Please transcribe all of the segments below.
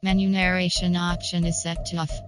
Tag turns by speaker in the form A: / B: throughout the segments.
A: Menu narration option is set to off.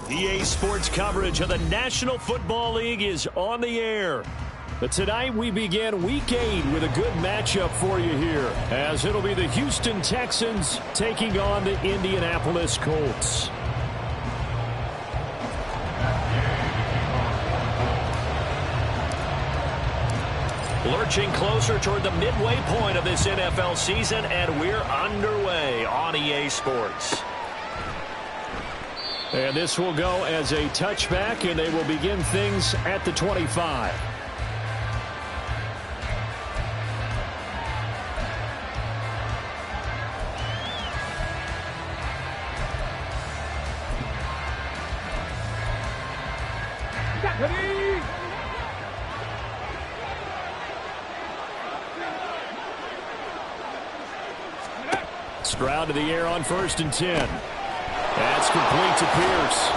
B: EA Sports coverage of the National Football League is on the air. But tonight we begin Week 8 with a good matchup for you here, as it'll be the Houston Texans taking on the Indianapolis Colts. Lurching closer toward the midway point of this NFL season, and we're underway on EA Sports. And this will go as a touchback, and they will begin things at the 25. Stroud to the air on 1st and 10. That's complete to Pierce.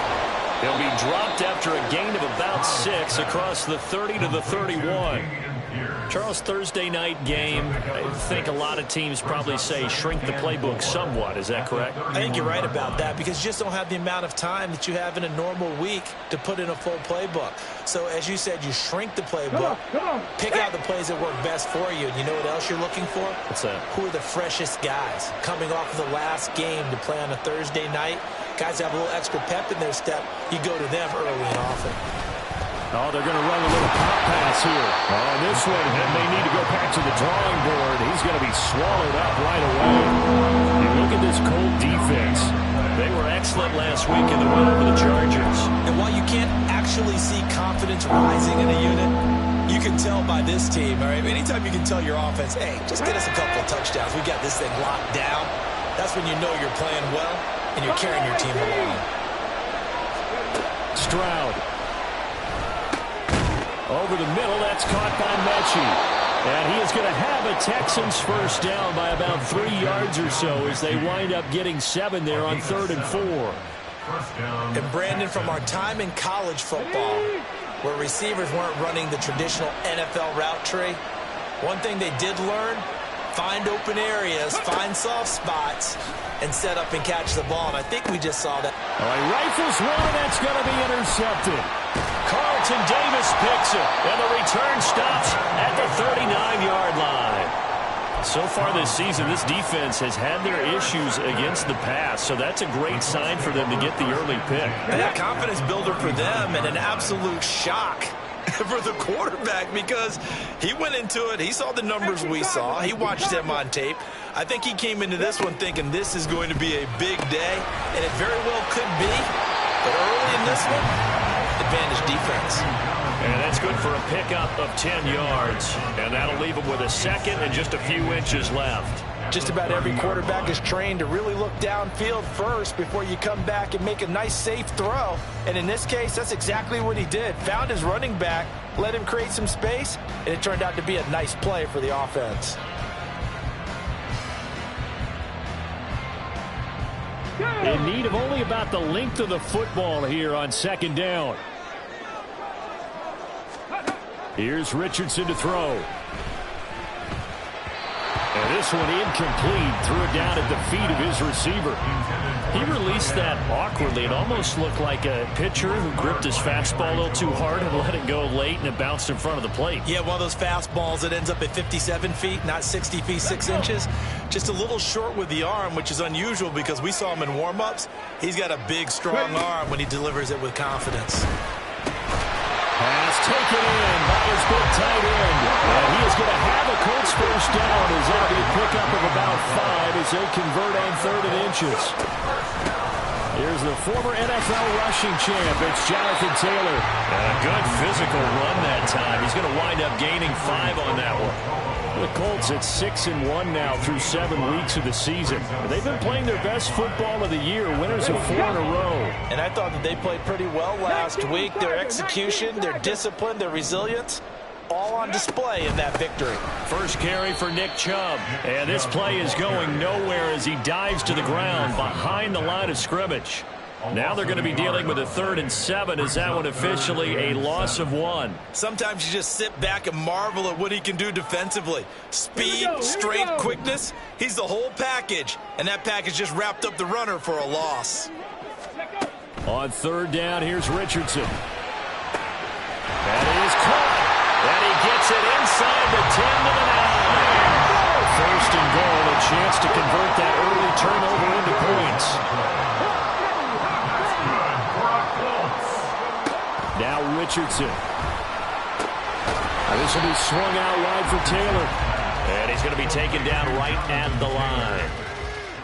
B: He'll be dropped after a gain of about 6 across the 30 to the 31. Charles, Thursday night game, I think a lot of teams probably say shrink the playbook somewhat. Is that correct?
C: I think you're right about that, because you just don't have the amount of time that you have in a normal week to put in a full playbook. So as you said, you shrink the playbook, pick out the plays that work best for you. And you know what else you're looking for?
B: What's that?
C: Who are the freshest guys coming off of the last game to play on a Thursday night? Guys have a little extra pep in their step. You go to them early and often.
B: Oh, they're going to run a little pop pass here. On this one, and they need to go back to the drawing board. He's going to be swallowed up right away. You look at this Colt defense. They were excellent last week in the win over the Chargers.
C: And while you can't actually see confidence rising in a unit, you can tell by this team, all right? Anytime you can tell your offense, hey, just get us a couple of touchdowns. We got this thing locked down. That's when you know you're playing well and you're carrying your team along.
B: Stroud. Over the middle, that's caught by Mechie. And he is going to have a Texans first down by about 3 yards or so as they wind up getting 7 there on 3rd and 4.
C: And Brandon, from our time in college football, where receivers weren't running the traditional NFL route tree, one thing they did learn, find open areas, find soft spots, and set up and catch the ball. And I think we just saw that.
B: All right, rifles one, and that's going to be intercepted. Carlton Davis picks it, and the return stops at the 39-yard line. So far this season, this defense has had their issues against the pass, so that's a great sign for them to get the early pick.
C: And a confidence builder for them, and an absolute shock for the quarterback, because he went into it, he saw the numbers we saw, he watched them on tape. I think he came into this one thinking this is going to be a big day, and it very well could be, but early in this one, advantage defense.
B: And that's good for a pickup of 10 yards, and that'll leave him with a second and just a few inches left.
C: Just about every quarterback is trained to really look downfield first before you come back and make a nice, safe throw. And in this case, that's exactly what he did. Found his running back, let him create some space, and it turned out to be a nice play for the offense.
B: In need of only about the length of the football here on 2nd down. Here's Richardson to throw. And this one incomplete. Threw it down at the feet of his receiver. He released that awkwardly. It almost looked like a pitcher who gripped his fastball a little too hard and let it go late, and it bounced in front of the plate.
C: Yeah, one of those fastballs that ends up at 57 feet, not 60 feet, 6 inches. Just a little short with the arm, which is unusual because we saw him in warm-ups. He's got a big, strong arm when he delivers it with confidence.
B: Pass taken in by his big tight end. And he is going to have a Colts first down as that'll be a pickup of about 5 as they convert on 3rd and inches. Here's the former NFL rushing champ. It's Jonathan Taylor. And a good physical run that time. He's going to wind up gaining 5 on that one. The Colts at 6-1 now through 7 weeks of the season. They've been playing their best football of the year, winners of 4 in a row.
C: And I thought that they played pretty well last week. Their execution, their discipline, their resilience, all on display in that victory.
B: First carry for Nick Chubb. And this play is going nowhere as he dives to the ground behind the line of scrimmage. Now they're going to be dealing with a 3rd and 7 as that one officially a loss of 1.
C: Sometimes you just sit back and marvel at what he can do defensively. Speed, strength, quickness. He's the whole package. And that package just wrapped up the runner for a loss.
B: On 3rd down, here's Richardson. That is caught. And he gets it inside the 10 to the 9. 1st and goal, a chance to convert that early turnover into points. Now Richardson. This will be swung out wide for Taylor. And he's going to be taken down right at the line.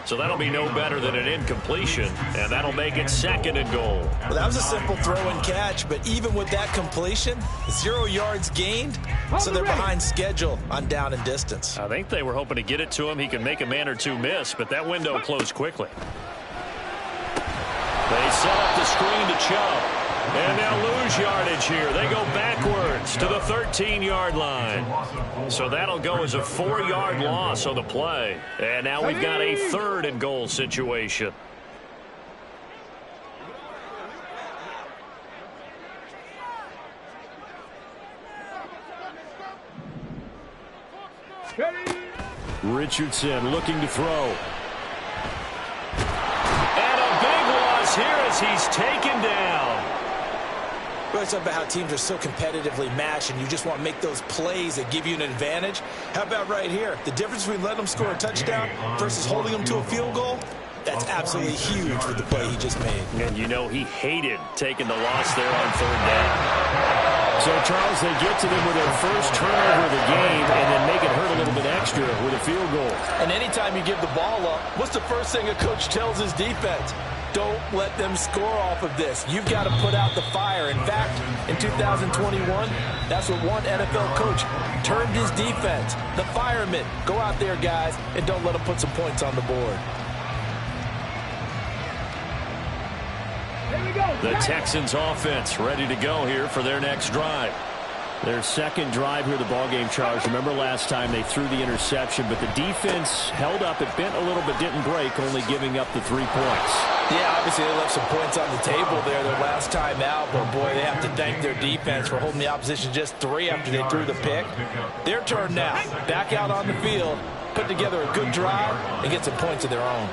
B: So that'll be no better than an incompletion, and that'll make it 2nd and goal.
C: Well, that was a simple throw and catch, but even with that completion, 0 yards gained, so they're behind schedule on down and distance.
B: I think they were hoping to get it to him. He can make a man or two miss, but that window closed quickly. They set up the screen to Chubb. And they'll lose yardage here. They go backwards to the 13-yard line. So that'll go as a 4-yard loss on the play. And now we've got a 3rd and goal situation. Richardson looking to throw. And a big loss here as he's taken down.
C: We always talk about how teams are so competitively matched and you just want to make those plays that give you an advantage. How about right here? The difference between letting them score a touchdown versus holding them to a field goal, that's absolutely huge with the play he just made.
B: And you know he hated taking the loss there on 3rd down. So, Charles, they get to them with their first turnover of the game and then make it hurt a little bit extra with a field goal.
C: And anytime you give the ball up, what's the first thing a coach tells his defense? Don't let them score off of this. You've got to put out the fire. In fact, in 2021, that's what one NFL coach termed his defense. The firemen. Go out there, guys, and don't let them put some points on the board.
B: The Texans offense ready to go here for their next drive. Their 2nd drive here, the ballgame, Charles. Remember last time they threw the interception, but the defense held up. It bent a little but didn't break, only giving up the 3 points.
C: Yeah, obviously they left some points on the table there their last time out, but boy, they have to thank their defense for holding the opposition just 3 after they threw the pick. Their turn now. Back out on the field, put together a good drive, and get some points of their own.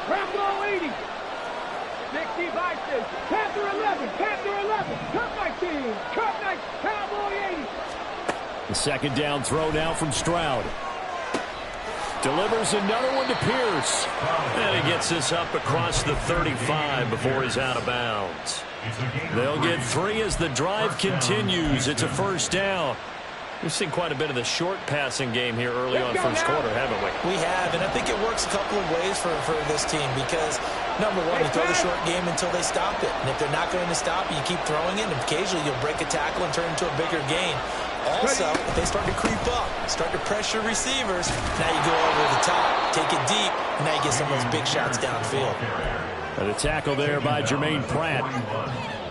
D: Panther 80. Big T Vices. Panther 11. Panther 11. Cut 19. Cut 19. Cowboy 80.
B: The 2nd down throw now from Stroud. Delivers another one to Pierce. And he gets this up across the 35 before he's out of bounds. They'll get 3 as the drive continues. It's a 1st down. We've seen quite a bit of the short passing game here early on first quarter, haven't we?
C: We have, and I think it works a couple of ways for this team because, number one, you throw the short game until they stop it. And if they're not going to stop it, you keep throwing it, and occasionally you'll break a tackle and turn it into a bigger gain. Also, if they start to creep up, start to pressure receivers, now you go over the top, take it deep, and now you get some of those big shots downfield.
B: And a tackle there by Jermaine Pratt.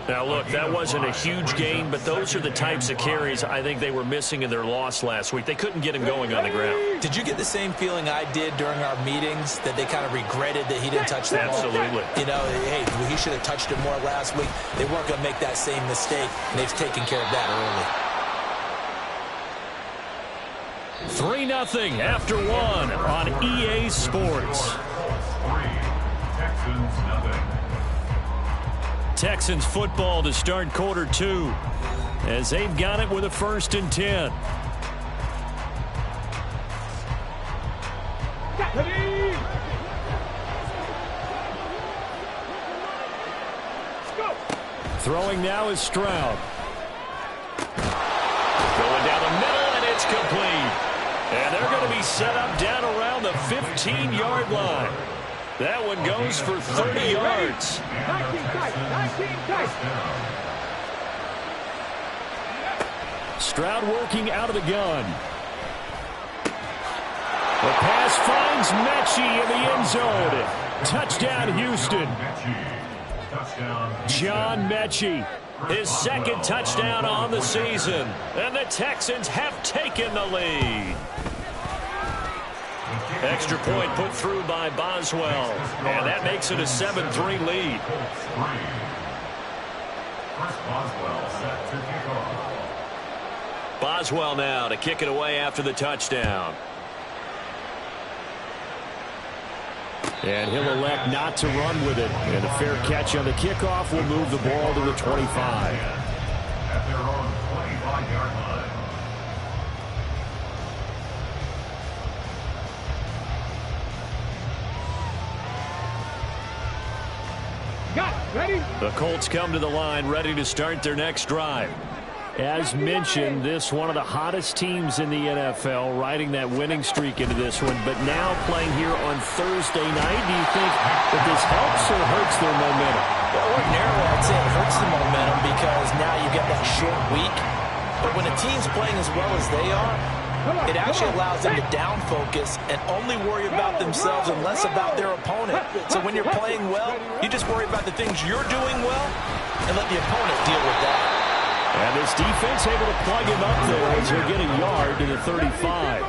B: Now, look, that wasn't a huge gain, but those are the types of carries I think they were missing in their loss last week. They couldn't get him going on the ground.
C: Did you get the same feeling I did during our meetings, that they kind of regretted that he didn't touch the ball?
B: Absolutely.
C: You know, hey, he should have touched it more last week. They weren't going to make that same mistake, and they've taken care of that early.
B: 3-0 after 1 on EA Sports. Texans football to start quarter 2 as they've got it with a 1st and 10. Throwing now is Stroud. Going down the middle, and it's complete. And they're going going to be set up down around the 15-yard line. That one goes for 30 yards.
D: 19 tight. 19 tight.
B: Stroud working out of the gun. The pass finds Mechie in the end zone. Touchdown, Houston. John Mechie, his second touchdown on the season. And the Texans have taken the lead. Extra point put through by Boswell. And that makes it a 7-3 lead. Boswell now to kick it away after the touchdown. And he'll elect not to run with it. And a fair catch on the kickoff will move the ball to the 25.
E: At their own 25-yard line.
D: Got it. Ready?
B: The Colts come to the line ready to start their next drive. As mentioned, this one of the hottest teams in the NFL, riding that winning streak into this one, but now playing here on Thursday night. Do you think that this helps or hurts their momentum?
C: Well, ordinarily, I'd say it hurts the momentum because now you get that short week. But when a team's playing as well as they are, it actually allows them to down focus and only worry about themselves and less about their opponent. So when you're playing well, you just worry about the things you're doing well and let the opponent deal with that.
B: And this defense able to plug him up there as he'll get a yard to the 35.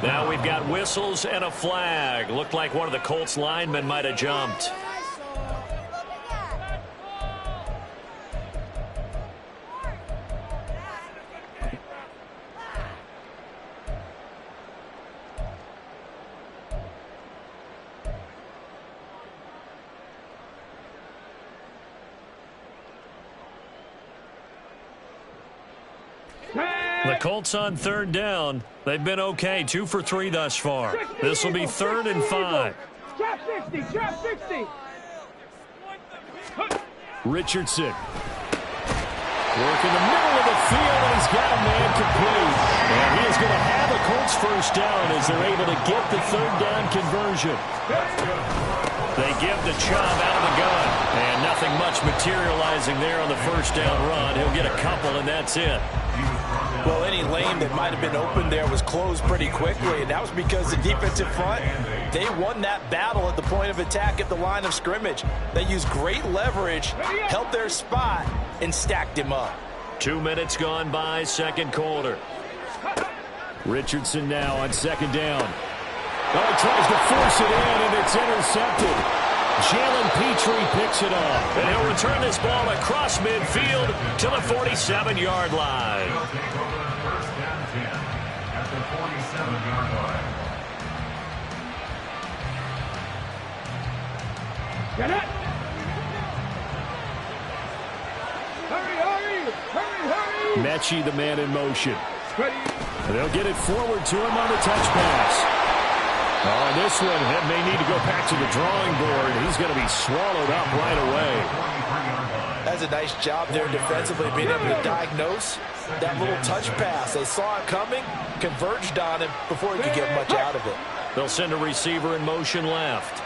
B: Now we've got whistles and a flag. Looked like one of the Colts linemen might have jumped. The Colts on third down. They've been okay, 2 for 3 thus far. This will be 3rd and 5.
D: Trap 60, trap 60.
B: Richardson. Work in the middle of the field, and he's got a man complete. And he is going to have a Colts first down as they're able to get the 3rd down conversion. They give the Chubb out of the gun. And nothing much materializing there on the first down run. He'll get a couple, and that's it.
C: Well, any lane that might have been open there was closed pretty quickly, and that was because the defensive front, they won that battle at the point of attack at the line of scrimmage. They used great leverage, held their spot, and stacked him up.
B: 2 minutes gone by, second quarter. Richardson now on second down. Oh, he tries to force it in, and it's intercepted. Jalen Petrie picks it up. And he'll return this ball across midfield to the 47-yard line.
E: First down 10 at the 47-yard line.
D: Get it. Hurry, hurry, hurry, hurry.
B: Mechie, the man in motion.
D: Ready.
B: They'll get it forward to him on the touch pass. Oh, this one may need to go back to the drawing board. He's going to be swallowed up right away.
C: That's a nice job there defensively, being able to diagnose that little touch pass. They saw it coming, converged on him before he could get much out of it.
B: They'll send a receiver in motion left.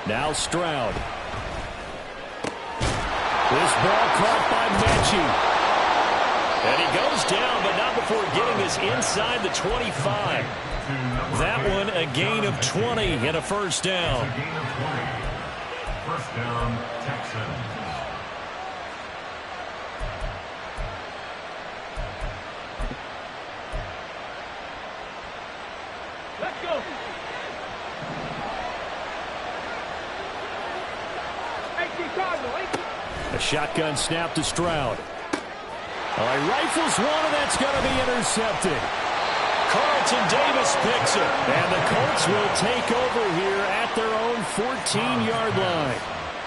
B: Now Stroud. This ball caught by Mechie. And he goes down, but not before getting us inside the 25. That one a gain of 20 and a first down.
E: First down, Texans.
D: Let's go.
B: A shotgun snap to Stroud. All right, rifles one, and that's going to be intercepted. Carlton Davis picks it, and the Colts will take over here at their own 14-yard line.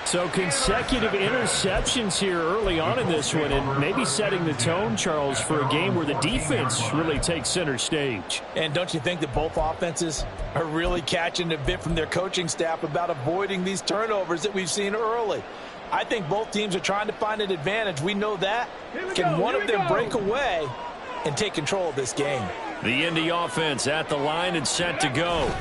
B: So consecutive interceptions here early on in this one, and maybe setting the tone, Charles, for a game where the defense really takes center stage.
C: And don't you think that both offenses are really catching a bit from their coaching staff about avoiding these turnovers that we've seen early? I think both teams are trying to find an advantage. We know that. Can one of them break away and take control of this game?
B: The Indy offense at the line and set to go.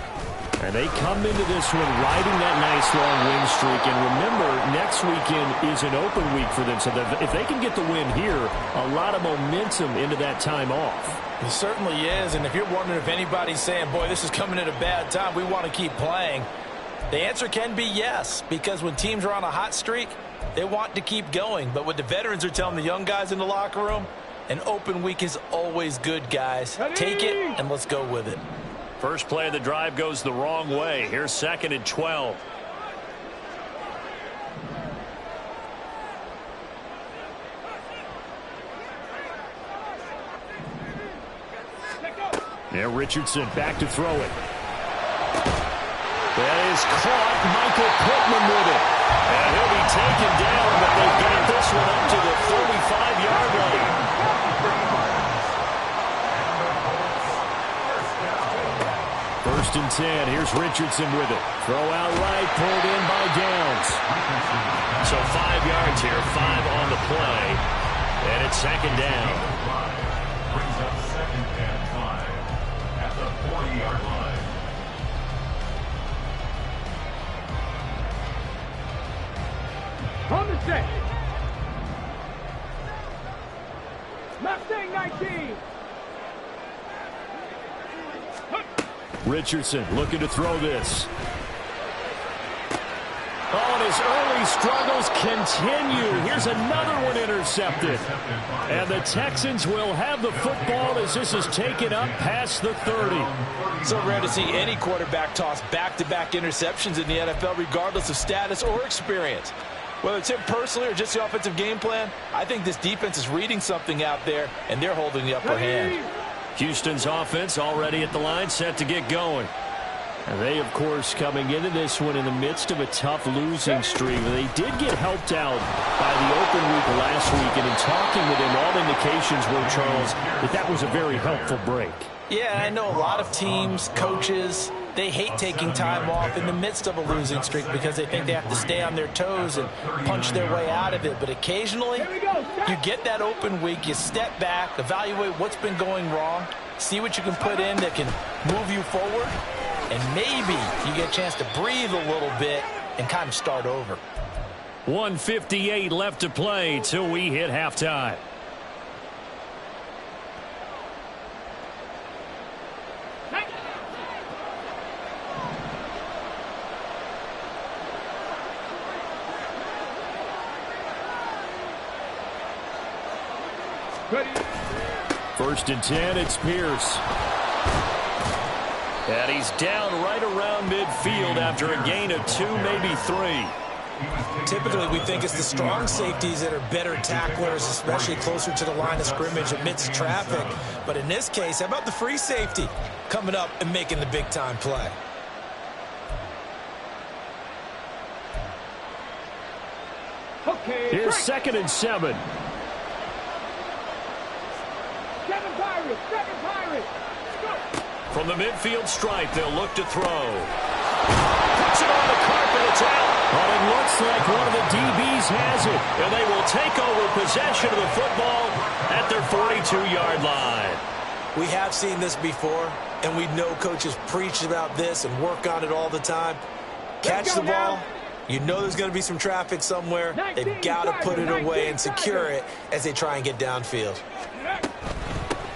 B: And they come into this one riding that nice long win streak. And remember, next weekend is an open week for them. So if they can get the win here, a lot of momentum into that time off.
C: It certainly is. And if you're wondering if anybody's saying, boy, this is coming at a bad time, we want to keep playing, the answer can be yes. Because when teams are on a hot streak, they want to keep going. But what the veterans are telling the young guys in the locker room, an open week is always good, guys. Take it and let's go with it.
B: First play of the drive goes the wrong way. Here's 2nd and 12. Now Richardson back to throw it. That is caught. Michael Pittman with it. And he'll be taken down, but they've got this one up to the 45-yard line. First and 10. Here's Richardson with it. Throw out right, pulled in by Downs. So 5 yards here, 5 on the play. And it's 2nd down.
E: Brings up 2nd and 5 at the 40-yard line.
D: On the set. Mustang 19.
B: Richardson looking to throw this. Oh, and his early struggles continue. Here's another one intercepted. And the Texans will have the football as this is taken up past the 30.
C: So rare to see any quarterback toss back-to-back interceptions in the NFL, regardless of status or experience. Whether it's him personally or just the offensive game plan, I think this defense is reading something out there, and they're holding the upper hand.
B: Houston's offense already at the line, set to get going. And they, of course, coming into this one in the midst of a tough losing streak. They did get helped out by the open week last week, and in talking with him, all indications were, Charles, that was a very helpful break.
C: Yeah, I know a lot of teams, coaches, they hate taking time off in the midst of a losing streak because they think they have to stay on their toes and punch their way out of it. But occasionally, you get that open week, you step back, evaluate what's been going wrong, see what you can put in that can move you forward, and maybe you get a chance to breathe a little bit and kind of start over.
B: 1:58 left to play till we hit halftime. First and 10, it's Pierce. And he's down right around midfield after a gain of 2, maybe 3.
C: Typically, we think it's the strong safeties that are better tacklers, especially closer to the line of scrimmage amidst traffic. But in this case, how about the free safety coming up and making the big-time play?
D: Okay.
B: Here's 2nd and 7.
D: Seven Pirates.
B: From the midfield stripe, they'll look to throw. Puts it on the carpet, it's out. But it looks like one of the DBs has it. And they will take over possession of the football at their 42-yard line.
C: We have seen this before, and we know coaches preach about this and work on it all the time. Catch the ball. You know there's going to be some traffic somewhere. They've got to put it away and secure it as they try and get downfield.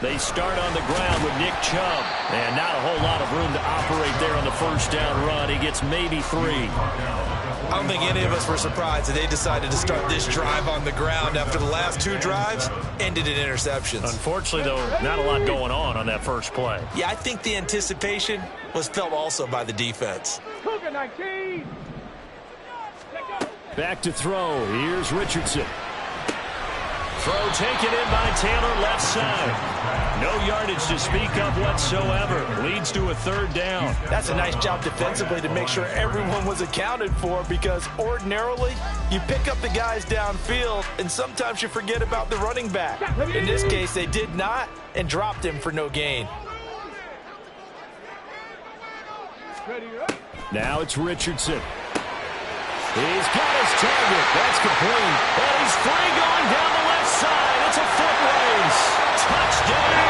B: They start on the ground with Nick Chubb. And not a whole lot of room to operate there on the first down run. He gets maybe 3.
C: I don't think any of us were surprised that they decided to start this drive on the ground after the last 2 drives ended in interceptions.
B: Unfortunately, though, not a lot going on that first play.
C: Yeah, I think the anticipation was felt also by the defense.
D: Cougar 19.
B: Back to throw. Here's Richardson. Throw taken in by Taylor, left side. No yardage to speak of whatsoever. Leads to a third down.
C: That's a nice job defensively to make sure everyone was accounted for, because ordinarily you pick up the guys downfield and sometimes you forget about the running back. In this case, they did not and dropped him for no gain.
B: Now it's Richardson. He's got his target. That's complete. And he's free going down the left side. It's a foot race. Touchdown.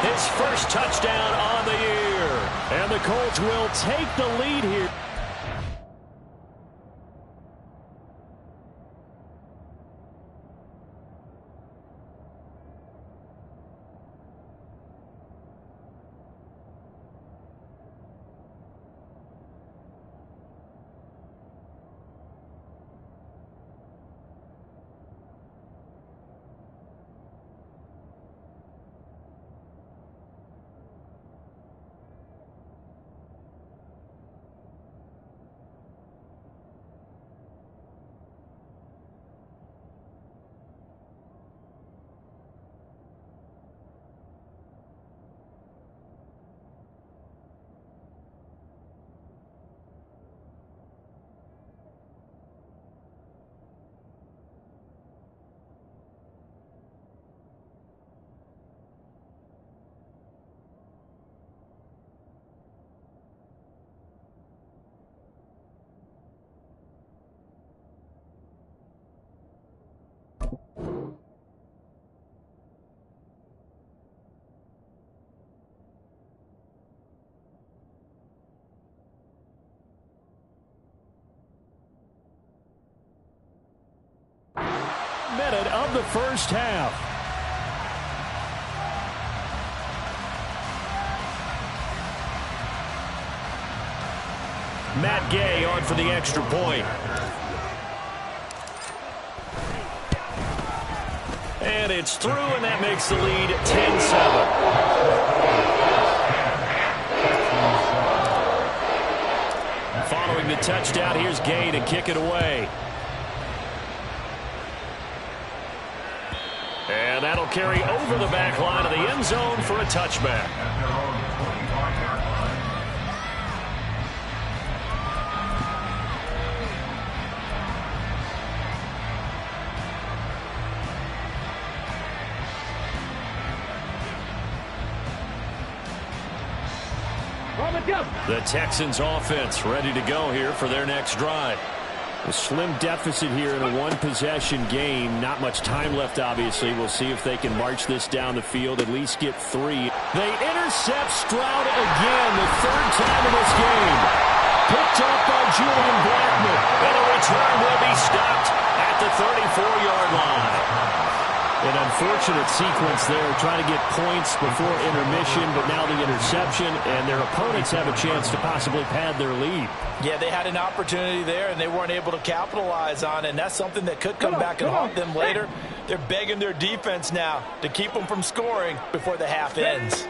B: His first touchdown on the year. And the Colts will take the lead here. Minute of the first half. Matt Gay on for the extra point. And it's through, and that makes the lead 10-7. Following the touchdown, here's Gay to kick it away. And that'll carry over the back line of the end zone for a touchback. The Texans offense ready to go here for their next drive. A slim deficit here in a one-possession game. Not much time left, obviously. We'll see if they can march this down the field, at least get 3. They intercept Stroud again, the third time in this game. Picked up by Julian Blackmon. And the return will be stopped at the 34-yard line. An unfortunate sequence there, trying to get points before intermission, but now the interception, and their opponents have a chance to possibly pad their lead.
C: Yeah, they had an opportunity there, and they weren't able to capitalize on it, and that's something that could come back and haunt them later. They're begging their defense now to keep them from scoring before the half ends.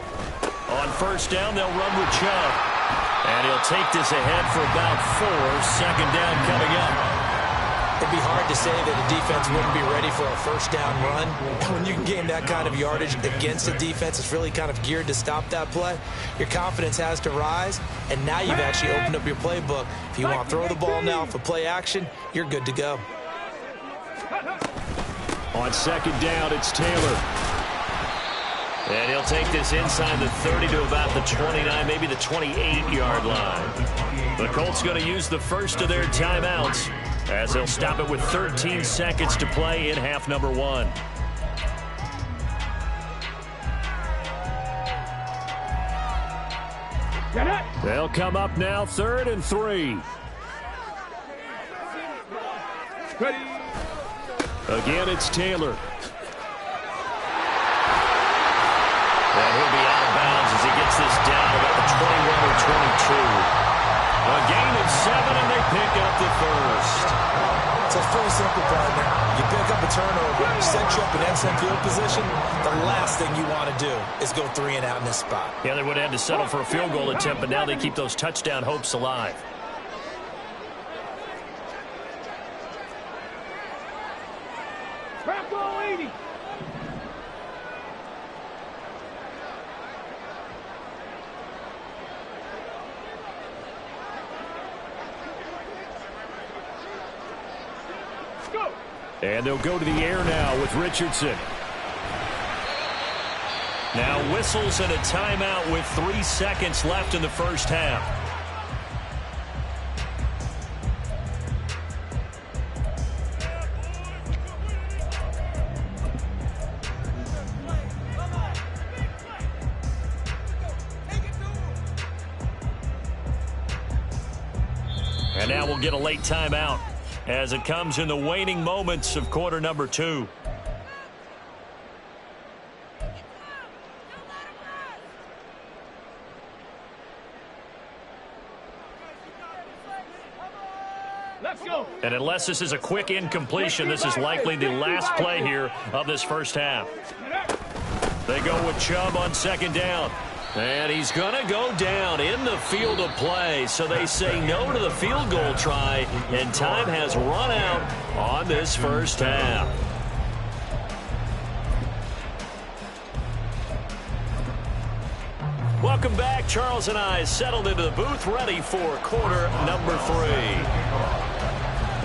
B: On first down, they'll run with Chubb. And he'll take this ahead for about 4. Second down coming up.
C: It'd be hard to say that a defense wouldn't be ready for a first down run. When you can gain that kind of yardage against a defense that's really kind of geared to stop that play, your confidence has to rise, and now you've actually opened up your playbook. If you want to throw the ball now for play action, you're good to go.
B: On second down, it's Taylor. And he'll take this inside the 30 to about the 29, maybe the 28-yard line. The Colts going to use the first of their timeouts as they'll stop it with 13 seconds to play in half number 1. They'll come up now 3rd and 3. Again, it's Taylor. And he'll be out of bounds as he gets this down about the 21 or 22. A gain of 7, and they pick up the first.
C: So it's pretty simple, partner. You pick up a turnover, set you up in excellent field position. The last thing you want to do is go 3 and out in this spot.
B: Yeah, they would have had to settle for a field goal attempt, but now they keep those touchdown hopes alive.
D: Bravo 80.
B: And they'll go to the air now with Richardson. Now whistles and a timeout with 3 seconds left in the first half. And now we'll get a late timeout as it comes in the waning moments of quarter number 2.
D: Let's go.
B: And unless this is a quick incompletion, this is likely the last play here of this first half. They go with Chubb on 2nd down. And he's going to go down in the field of play. So they say no to the field goal try, and time has run out on this first half. Welcome back. Charles and I settled into the booth, ready for quarter number 3.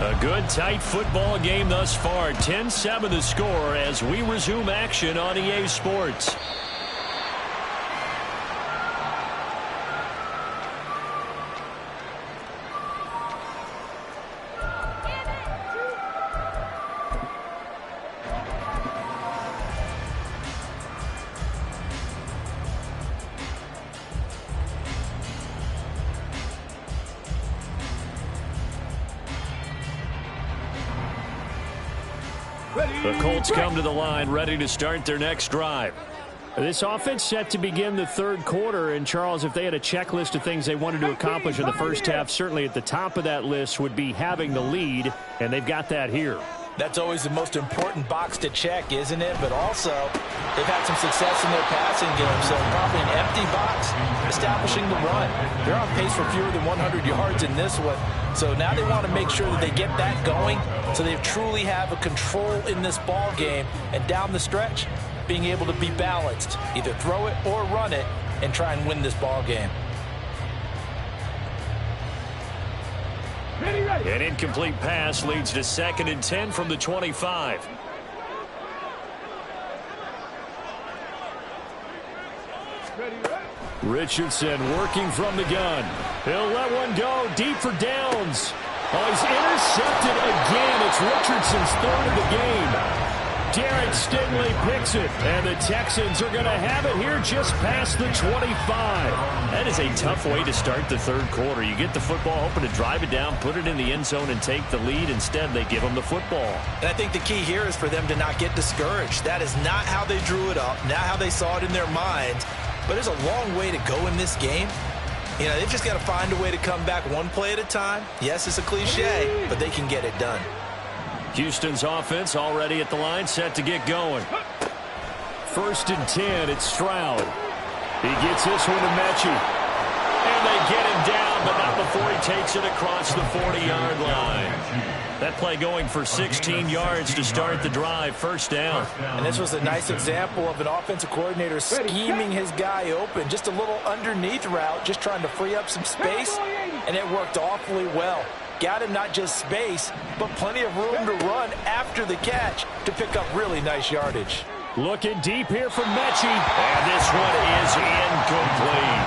B: A good, tight football game thus far. 10-7 the score as we resume action on EA Sports. The Colts come to the line, ready to start their next drive. This offense set to begin the 3rd quarter. And, Charles, if they had a checklist of things they wanted to accomplish in the first half, certainly at the top of that list would be having the lead, and they've got that here.
C: That's always the most important box to check, isn't it? But also, they've had some success in their passing game, so probably an empty box, establishing the run. They're on pace for fewer than 100 yards in this one, so now they want to make sure that they get that going so they truly have a control in this ball game, and down the stretch, being able to be balanced, either throw it or run it, and try and win this ball game.
B: An incomplete pass leads to 2nd and 10 from the 25. Richardson working from the gun. He'll let one go deep for downs. Oh, he's intercepted again. It's Richardson's 3rd of the game. Derek Stingley picks it, and the Texans are going to have it here just past the 25. That is a tough way to start the 3rd quarter. You get the football, hoping to drive it down, put it in the end zone, and take the lead. Instead, they give them the football.
C: And I think the key here is for them to not get discouraged. That is not how they drew it up, not how they saw it in their minds. But there's a long way to go in this game. You know, they've just got to find a way to come back one play at a time. Yes, it's a cliche, but they can get it done.
B: Houston's offense already at the line, set to get going. 1st and 10, it's Stroud. He gets this one to Mechie. And they get him down, but not before he takes it across the 40-yard line. That play going for 16 yards to start the drive, 1st down.
C: And this was a nice example of an offensive coordinator scheming his guy open. Just a little underneath route, just trying to free up some space, and it worked awfully well. Got him not just space, but plenty of room to run after the catch to pick up really nice yardage.
B: Looking deep here from Mechie. And this one is incomplete.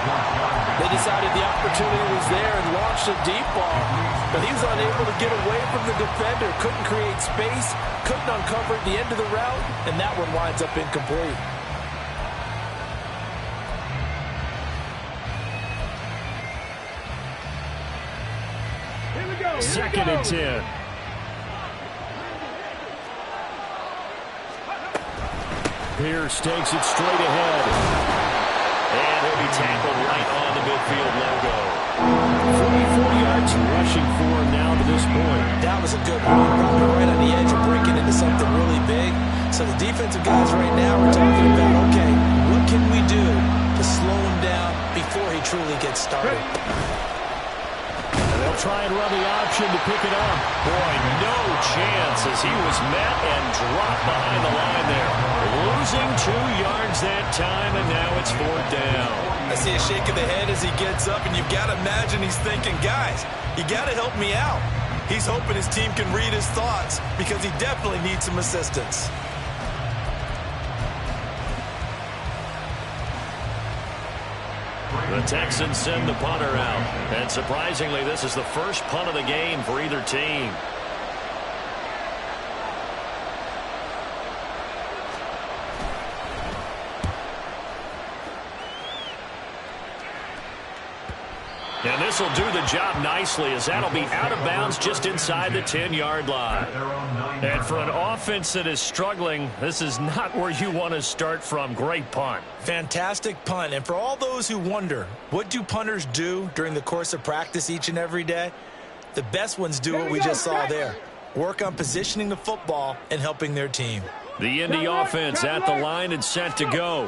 C: They decided the opportunity was there and launched a deep ball. But he was unable to get away from the defender. Couldn't create space. Couldn't uncover at the end of the route. And that one winds up incomplete.
D: Here we go.
B: Second and 10. Pierce takes it straight ahead. And he'll be tackled right on the midfield logo. 44 yards rushing for him now to this point.
C: That was a good one. Probably right on the edge of breaking into something really big. So the defensive guys right now are talking about, okay, what can we do to slow him down before he truly gets started?
B: And they'll try and run the option to pick it up. Boy, no chance as he was met and dropped behind the line there. Losing 2 yards that time, and now it's 4th down.
C: I see a shake of the head as he gets up, and you've got to imagine he's thinking, guys, you got to help me out. He's hoping his team can read his thoughts because he definitely needs some assistance.
B: The Texans send the punter out. And surprisingly, this is the first punt of the game for either team. And this will do the job nicely as that'll be out of bounds just inside the 10-yard line. And for an offense that is struggling, this is not where you want to start from. Great punt.
C: Fantastic punt. And for all those who wonder, what do punters do during the course of practice each and every day? The best ones do what we just saw there. Work on positioning the football and helping their team.
B: The Indy offense at the line and set to go.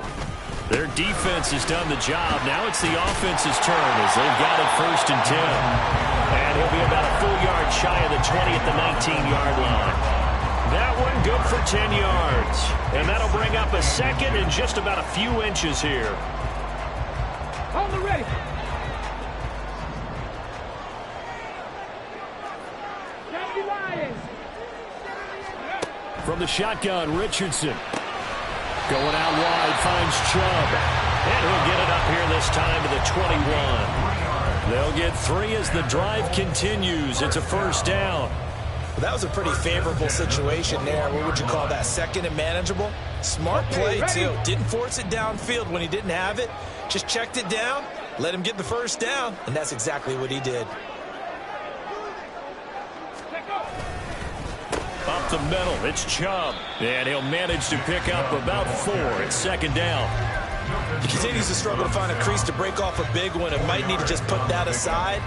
B: Their defense has done the job. Now it's the offense's turn as they've got it 1st and 10. And he'll be about a full yard shy of the 20 at the 19-yard line. That one good for 10 yards. And that'll bring up a second and just about a few inches here.
D: On the ready. Lions.
B: From the shotgun, Richardson. Going out wide, finds Chubb. And he'll get it up here this time to the 21. They'll get 3 as the drive continues. It's a 1st down.
C: Well, that was a pretty favorable situation there. What would you call that? 2nd and manageable? Smart play, too. Didn't force it downfield when he didn't have it. Just checked it down, let him get the 1st down, and that's exactly what he did.
B: Up the middle, it's Chubb. And he'll manage to pick up about 4. It's 2nd down.
C: He continues to struggle to find a crease to break off a big one. It might need to just put that aside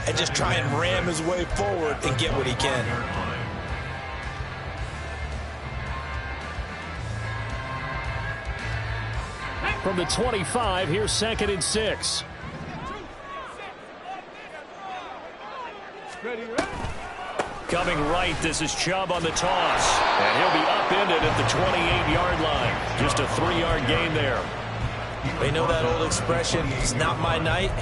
C: and just try and ram his way forward and get what he can.
B: From the 25, here's 2nd and 6. Coming right, this is Chubb on the toss. And he'll be upended at the 28-yard line. Just a 3-yard gain there.
C: We know that old expression, it's not my night.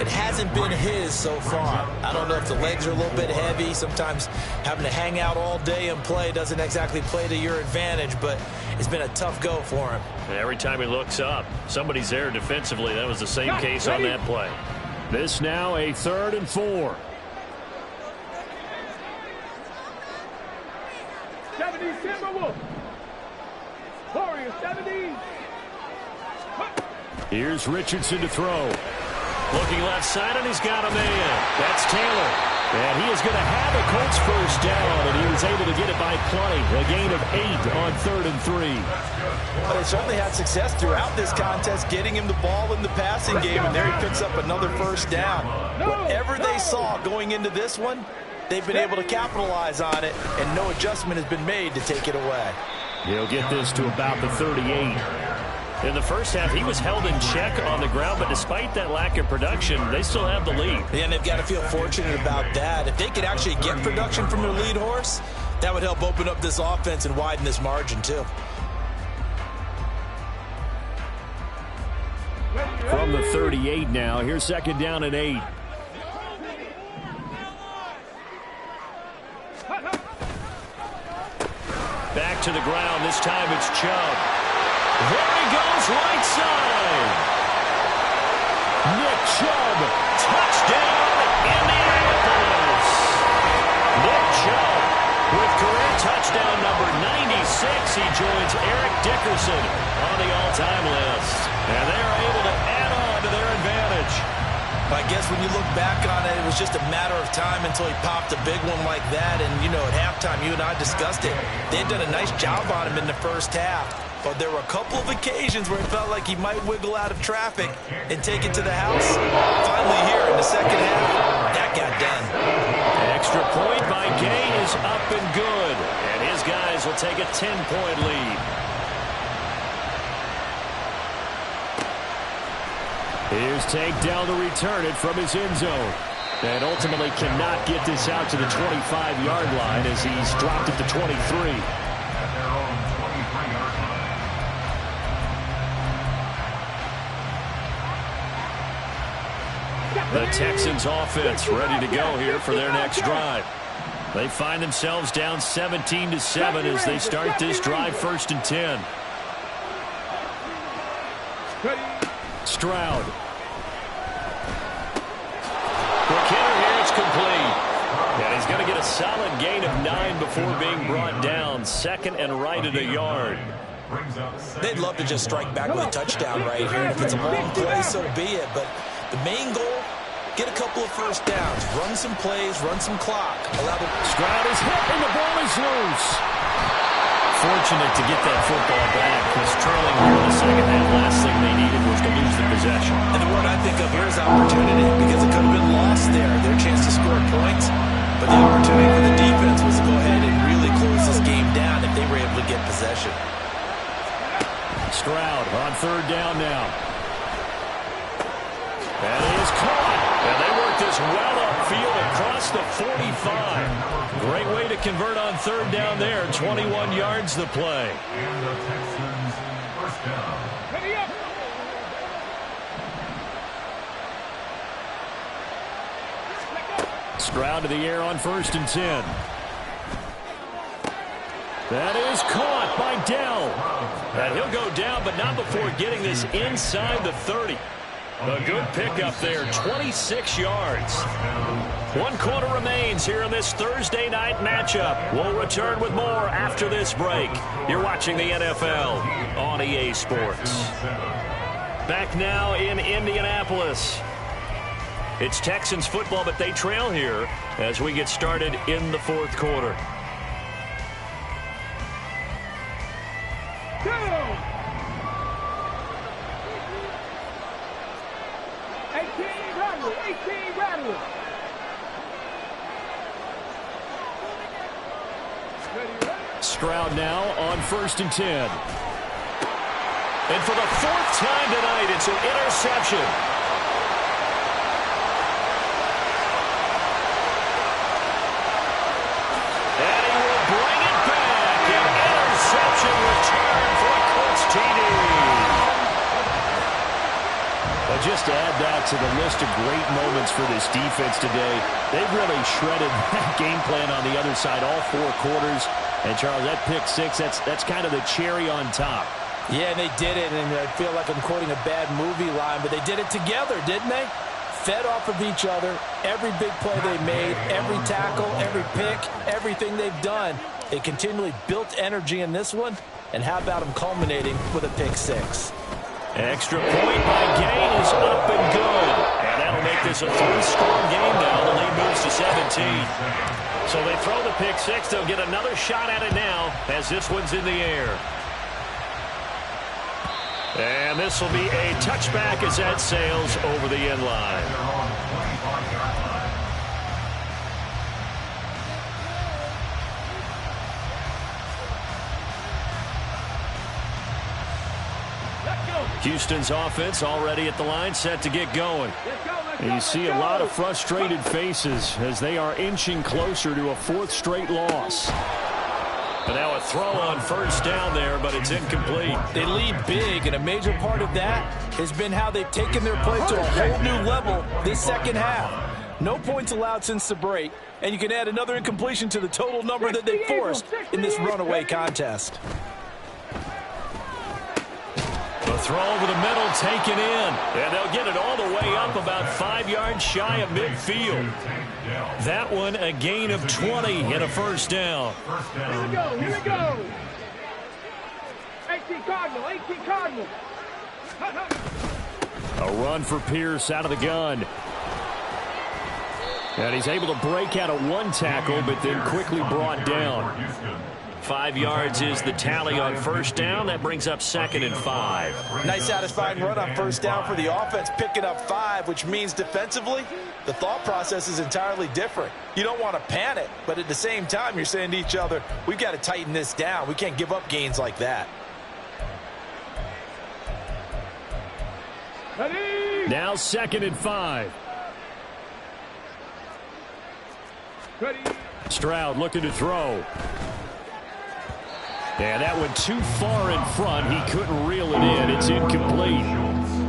C: It hasn't been his so far. I don't know if the legs are a little bit heavy. Sometimes having to hang out all day and play doesn't exactly play to your advantage, but it's been a tough go for him.
B: And every time he looks up, somebody's there defensively. That was the same case on that play. This now a 3rd and 4.
D: 70 Timberwolves. Warriors 70.
B: Here's Richardson to throw. Looking left side, and he's got a man. That's Taylor. And he is going to have a Colts 1st down, and he was able to get it by plenty. A gain of 8 on 3rd and 3.
C: Well, they certainly had success throughout this contest, getting him the ball in the passing game, and there he picks up another 1st down. Whatever they saw going into this one, they've been able to capitalize on it, and no adjustment has been made to take it away.
B: He'll get this to about the 38. In the first half, he was held in check on the ground, but despite that lack of production, they still have the lead.
C: And they've got to feel fortunate about that. If they could actually get production from their lead horse, that would help open up this offense and widen this margin, too.
B: From the 38 now, here's 2nd down and 8. Back to the ground. This time it's Chubb. There he goes, right side. Nick Chubb, touchdown, Indianapolis. Nick Chubb with career touchdown number 96. He joins Eric Dickerson on the all-time list. And they're able to add on to their advantage.
C: I guess when you look back on it, it was just a matter of time until he popped a big one like that. And, you know, at halftime, you and I discussed it. They had done a nice job on him in the first half. But there were a couple of occasions where it felt like he might wiggle out of traffic and take it to the house. Finally here in the second half, that got done.
B: Extra point by Gay is up and good. And his guys will take a 10-point lead. Here's Tank down to return it from his end zone. And ultimately cannot get this out to the 25-yard line as he's dropped it to 23. The Texans offense ready to go here for their next drive. They find themselves down 17-7 as they start this drive 1st and 10. Stroud. McKinnon here, it's complete. And he's going to get a solid gain of 9 before being brought down. 2nd and right at a yard.
C: They'd love to just strike back with a touchdown right here. And if it's a long play, so be it. But the main goal, get a couple of first downs. Run some plays, run some clock.
B: Stroud is hit and the ball is loose. Fortunate to get that football back. Was trailing here in the second half. Last thing they needed was to lose the possession.
C: And the word I think of here is opportunity, because it could have been lost there. Their chance to score points. But the opportunity for the defense was to go ahead and really close this game down if they were able to get possession.
B: Stroud on 3rd down now. That is caught. And they work this well upfield across the 45. Great way to convert on 3rd down there. 21 yards the play.
E: And the Texans first down.
D: Ready up.
B: Stroud to the air on 1st and 10. That is caught by Dell. And he'll go down, but not before getting this inside the 30. A good pickup there, 26 yards. 1 quarter remains here in this Thursday night matchup. We'll return with more after this break. You're watching the NFL on EA Sports. Back now in Indianapolis. It's Texans football, but they trail here as we get started in the 4th quarter. Stroud now on 1st and 10. And for the 4th time tonight, it's an interception. And he will bring it back. An interception return for a Colts TD. Well, just to add that to the list of great moments for this defense today, they've really shredded that game plan on the other side all 4 quarters. And, Charles, that pick 6, that's kind of the cherry on top.
C: Yeah, and they did it, and I feel like I'm quoting a bad movie line, but they did it together, didn't they? Fed off of each other, every big play they made, every tackle, every pick, everything they've done. They continually built energy in this one, and how about them culminating with a pick 6?
B: Extra point by Gay is up and good. And that'll make this a 3-score game now. The lead moves to 17. So they throw the pick 6. They'll get another shot at it now as this one's in the air. And this will be a touchback as that sails over the end line. Houston's offense already at the line, set to get going. And you see a lot of frustrated faces as they are inching closer to a 4th straight loss. And now a throw on 1st down there, but it's incomplete.
C: They lead big, and a major part of that has been how they've taken their play to a whole new level this second half.
F: No points allowed since the break, and you can add another incompletion to the total number that they forced in this runaway contest.
B: The throw over the middle taken in, and they'll get it all the way up about 5 yards shy of midfield. That one a gain of 20 and a first down.
D: Here we go, here we go. 18 Cardinal, 18 Cardinal.
B: A run for Pierce out of the gun. And he's able to break out of one tackle, but then quickly brought down. 5 yards is the tally on first down. That brings up 2nd and 5.
F: Nice satisfying run on first down for the offense, picking up 5, which means defensively, the thought process is entirely different. You don't want to panic, but at the same time, you're saying to each other, we've got to tighten this down. We can't give up gains like that.
D: Ready?
B: Now 2nd and 5.
D: Ready?
B: Stroud looking to throw. And that went too far in front. He couldn't reel it in. It's incomplete.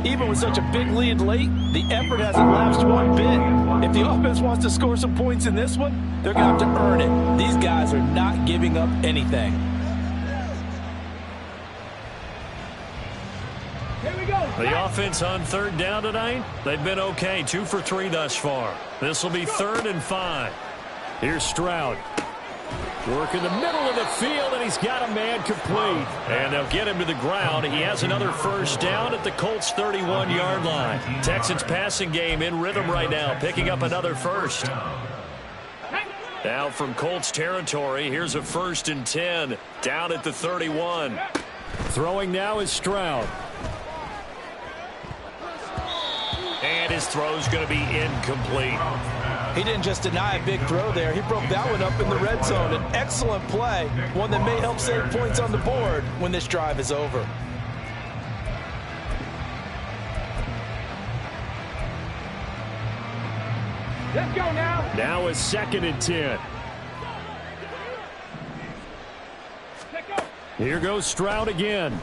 F: Even with such a big lead late, the effort hasn't lapsed one bit. If the offense wants to score some points in this one, they're going to have to earn it. These guys are not giving up anything.
D: Here we go.
B: The offense on third down tonight, they've been okay. 2 for 3 thus far. This will be 3rd and 5. Here's Stroud. Work in the middle of the field, and he's got a man complete. And they'll get him to the ground. He has another first down at the Colts' 31-yard line. Texans passing game in rhythm right now, picking up another first. Now from Colts territory, here's a 1st and 10 down at the 31. Throwing now is Stroud. And his throw's going to be incomplete.
F: He didn't just deny a big throw there. He broke that one up in the red zone. An excellent play, one that may help save points on the board when this drive is over.
D: Let's go now.
B: Now a 2nd and 10.
D: Let's go.
B: Here goes Stroud again.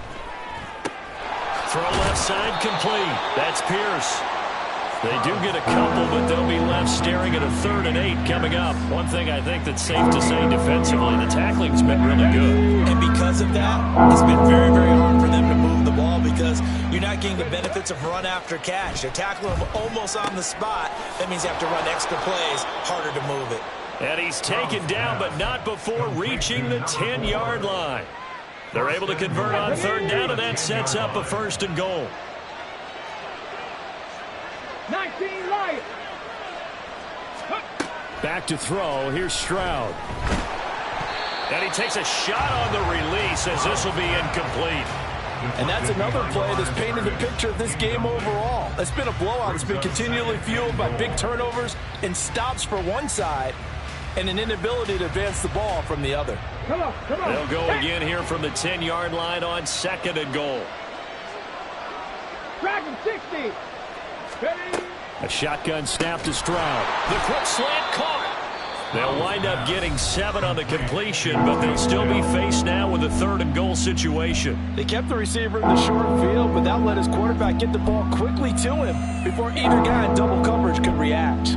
B: Throw left side complete. That's Pierce. They do get a couple, but they'll be left staring at a 3rd and 8 coming up. One thing I think that's safe to say defensively, the tackling's been really good.
C: And because of that, it's been very, very hard for them to move the ball because you're not getting the benefits of run after catch. They're tackling them almost on the spot. That means you have to run extra plays, harder to move it.
B: And he's taken down, but not before reaching the 10-yard line. They're able to convert on third down, and that sets up a 1st and goal.
D: 19 Lions.
B: Back to throw. Here's Stroud. And he takes a shot on the release as this will be incomplete.
F: And that's another play that's painted the picture of this game overall. It's been a blowout. It's been continually fueled by big turnovers and stops for one side and an inability to advance the ball from the other.
D: Come on, come on.
B: They'll go again here from the 10-yard line on 2nd and goal.
D: Dragon 60. Ready?
B: A shotgun snap to Stroud. The quick slant caught. They'll wind up getting 7 on the completion, but they'll still be faced now with a 3rd and goal situation.
F: They kept the receiver in the short field, but that let his quarterback get the ball quickly to him before either guy in double coverage could react.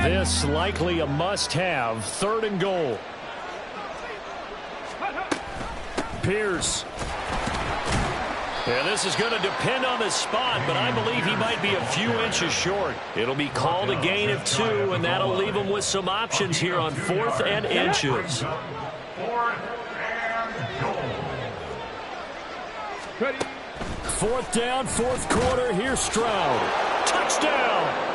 B: This likely a must-have. 3rd and goal. Pierce. And this is going to depend on the spot, but I believe he might be a few inches short. It'll be called a gain of 2, and that'll leave him with some options here on 4th and inches.
E: 4th and goal.
D: Ready?
B: 4th down, 4th quarter. Here's Stroud. Touchdown!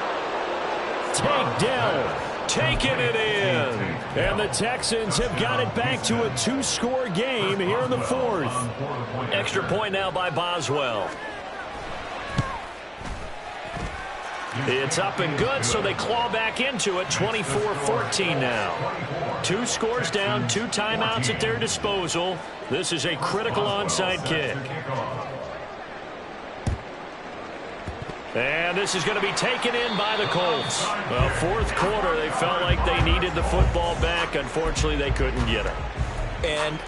B: Takedown. Taking it in. And the Texans have got it back to a 2-score game here in the 4th. Extra point now by Boswell. It's up and good, so they claw back into it. 24-14 now. 2 scores down, 2 timeouts at their disposal. This is a critical onside kick. And this is going to be taken in by the Colts. Well, 4th quarter, they felt like they needed the football back. Unfortunately, they couldn't get it.
C: And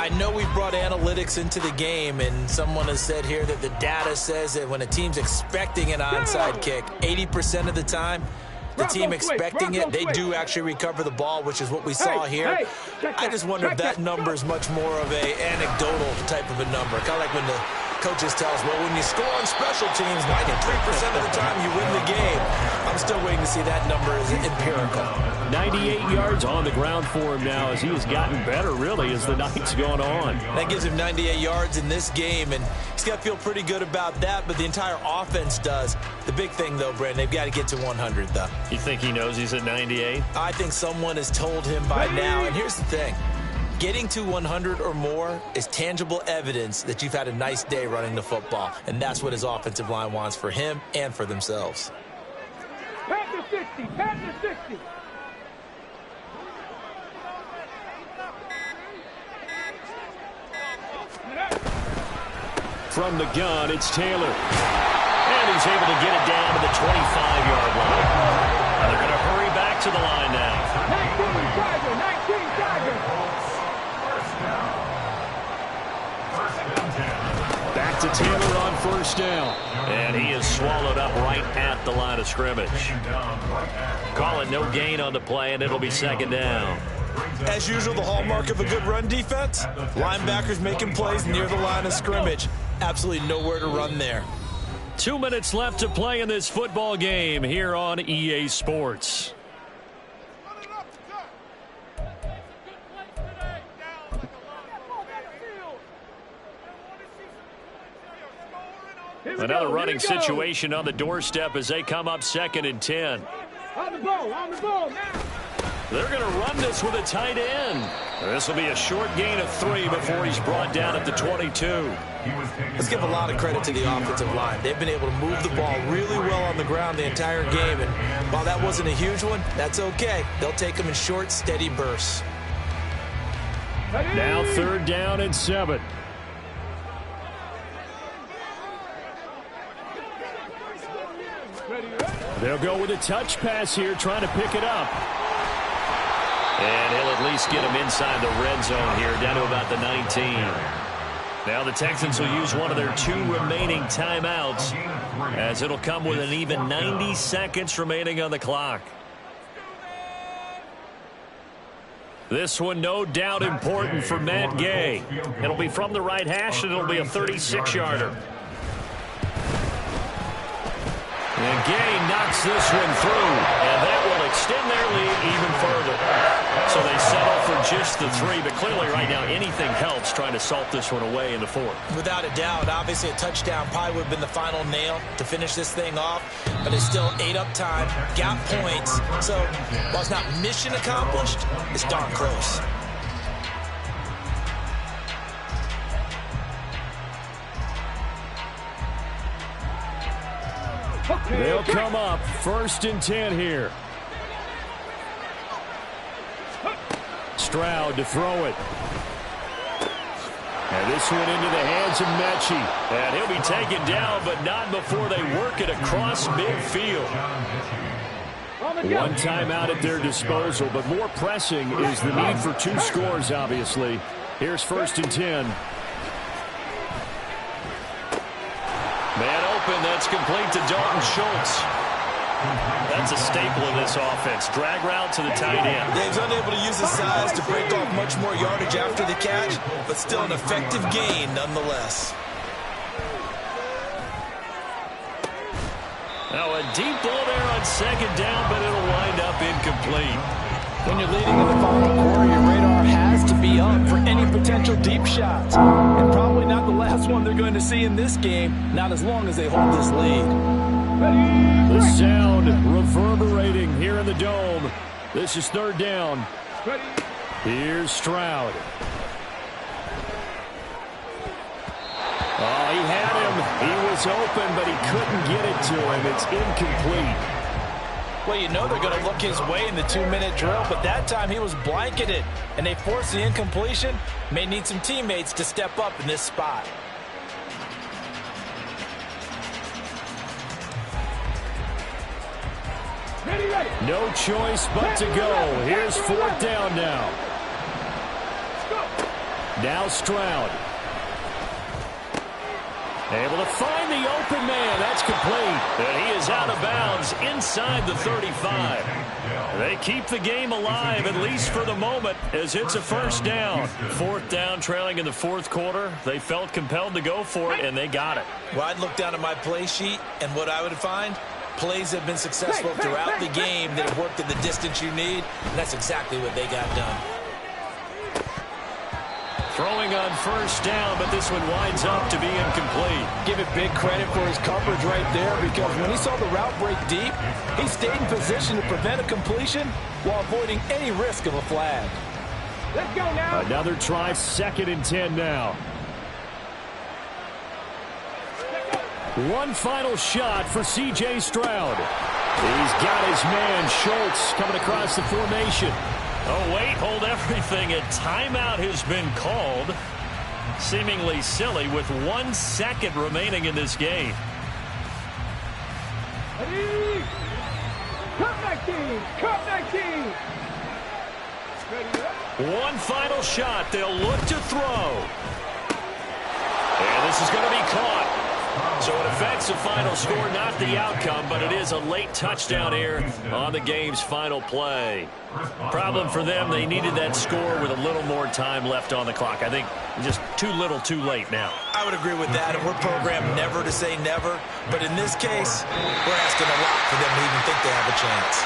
F: I know we've brought analytics into the game, and someone has said here that the data says that when a team's expecting an onside kick, 80% of the time, the team expecting it, they do actually recover the ball, which is what we saw here. I just wonder if that number is much more of an anecdotal type of a number. Kind of like when the coaches tell us, well, when you score on special teams, 93% of the time you win the game. I'm still waiting to see that number as empirical.
B: 98 yards on the ground for him now as he has gotten better, really, as the night's gone on.
F: That gives him 98 yards in this game, and he's got to feel pretty good about that, but the entire offense does. The big thing, though, Brandon, they've got to get to 100, though.
B: You think he knows he's at 98?
F: I think someone has told him by now, and here's the thing. Getting to 100 or more is tangible evidence that you've had a nice day running the football, and that's what his offensive line wants for him and for themselves.
D: Pat the 60, pat the 60.
B: From the gun, it's Taylor. And he's able to get it down to the 25-yard line. And they're going to hurry back to the line now.
D: 19 Tiger.
B: Back to Taylor on first down. And he is swallowed up right at the line of scrimmage. Call it no gain on the play, and it'll be second down.
F: As usual, the hallmark of a good run defense, linebackers making plays near the line of scrimmage. Absolutely nowhere to run there.
B: 2 minutes left to play in this football game here on EA Sports. Another running situation on the doorstep as they come up second and 10.
D: On the ball now.
B: They're going to run this with a tight end. This will be a short gain of 3 before he's brought down at the 22.
F: Let's give a lot of credit to the offensive line. They've been able to move the ball really well on the ground the entire game. And while that wasn't a huge one, that's okay. They'll take them in short, steady bursts.
B: Now third down and 7. They'll go with a touch pass here, trying to pick it up. And he'll at least get him inside the red zone here, down to about the 19. Now the Texans will use one of their 2 remaining timeouts, as it'll come with an even 90 seconds remaining on the clock. This one no doubt important for Matt Gay. It'll be from the right hash, and it'll be a 36-yarder. And Gay knocks this one through, and that will extend their lead even further. So they settle for just the 3, but clearly right now anything helps trying to salt this one away in the 4th.
F: Without a doubt, obviously a touchdown probably would have been the final nail to finish this thing off, but it's still ate up time, got points. So while it's not mission accomplished, it's darn close.
B: They'll come up first and 10 here. Stroud to throw it. And this one into the hands of Mechie. And he'll be taken down, but not before they work it across midfield. One timeout at their disposal, but more pressing is the need for 2 scores, obviously. Here's first and 10. Man open, that's complete to Dalton Schultz. That's a staple of this offense. Drag route to the tight end.
F: Dave's unable to use his size to break off much more yardage after the catch, but still an effective gain nonetheless.
B: Now a deep ball there on second down, but it'll wind up incomplete.
G: When you're leading in the final quarter, your radar has to be up for any potential deep shots. And probably not the last one they're going to see in this game, not as long as they hold this lead.
B: The sound reverberating here in the dome. This is third down. Here's Stroud. Oh, he had him. He was open, but he couldn't get it to him. It's incomplete.
F: Well, you know they're going to look his way in the 2-minute drill, but that time he was blanketed, and they forced the incompletion. May need some teammates to step up in this spot.
B: No choice but to go. Here's fourth down now. Now Stroud. Able to find the open man. That's complete. And he is out of bounds inside the 35. They keep the game alive, at least for the moment, as it's a first down. Fourth down, trailing in the fourth quarter. They felt compelled to go for it, and they got it.
C: Well, I'd look down at my play sheet, and what I would find, plays have been successful throughout the game that have worked in the distance you need, and that's exactly what they got done.
B: Throwing on first down, but this one winds up to be incomplete.
G: Give it big credit for his coverage right there, because when he saw the route break deep, he stayed in position to prevent a completion while avoiding any risk of a flag.
D: Let's go now.
B: Another try, 2nd and 10 now. One final shot for C.J. Stroud. He's got his man, Schultz, coming across the formation. Oh, wait, hold everything. A timeout has been called. Seemingly silly with 1 second remaining in this game.
D: Ready? Cut 19. Cut 19.
B: One final shot. They'll look to throw. And this is going to be caught. So it affects the final score, not the outcome, but it is a late touchdown here on the game's final play. Problem for them, they needed that score with a little more time left on the clock. I think just too little too late now.
C: I would agree with that, and we're programmed never to say never. But in this case, we're asking a lot for them to even think they have a chance.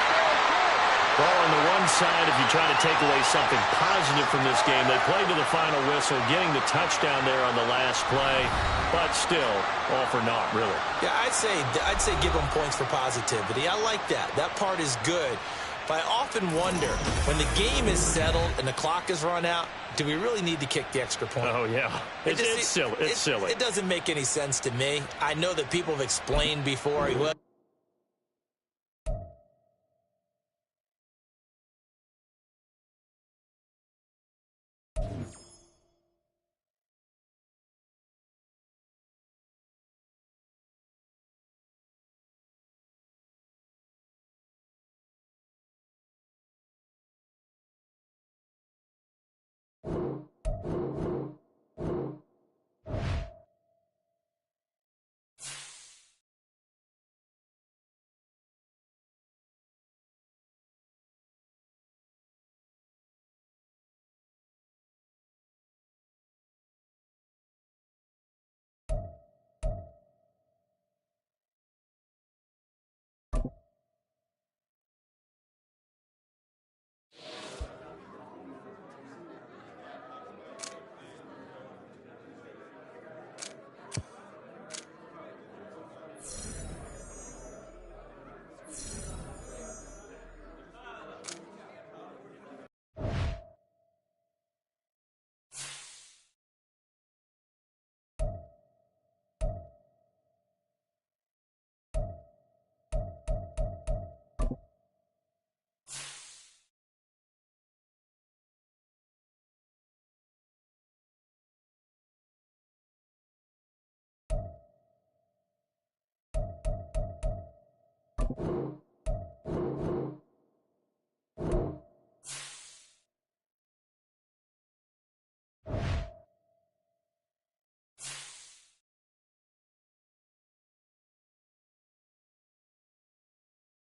B: Well, on the one side, if you try to take away something positive from this game, they played to the final whistle, getting the touchdown there on the last play, but still, all for naught, really.
C: Yeah, I'd say give them points for positivity. I like that. That part is good. But I often wonder, when the game is settled and the clock is run out, do we really need to kick the extra point?
B: Oh, yeah. It's silly. It's silly.
C: It doesn't make any sense to me. I know that people have explained before.